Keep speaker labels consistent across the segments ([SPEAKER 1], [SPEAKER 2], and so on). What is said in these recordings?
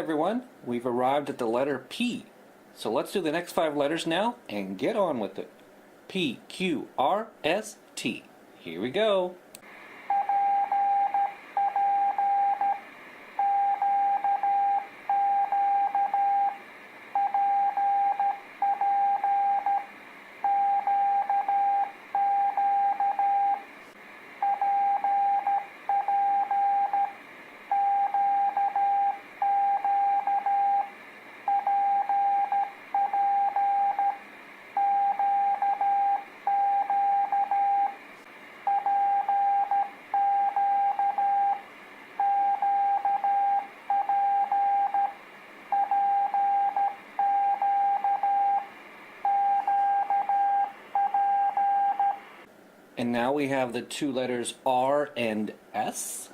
[SPEAKER 1] everyone, we've arrived at the letter P. So let's do the next 5 letters now and get on with it. P, Q, R, S, T. Here we go. And now we have the 2 letters R and S.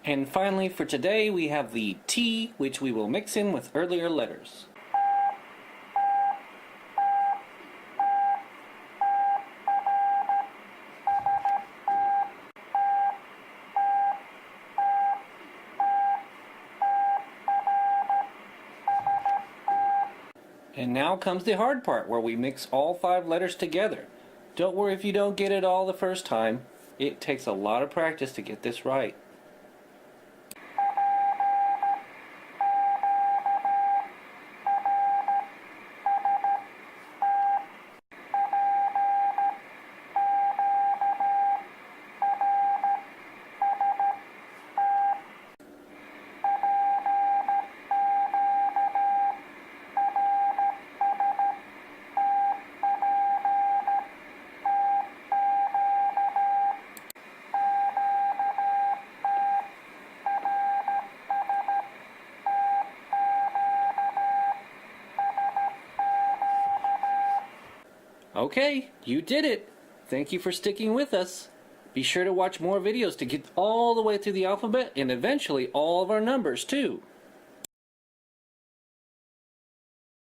[SPEAKER 1] And finally, for today, we have the T, which we will mix in with earlier letters. And now comes the hard part, where we mix all 5 letters together. Don't worry if you don't get it all the first time. It takes a lot of practice to get this right. Okay, you did it! Thank you for sticking with us. Be sure to watch more videos to get all the way through the alphabet and eventually all of our numbers too.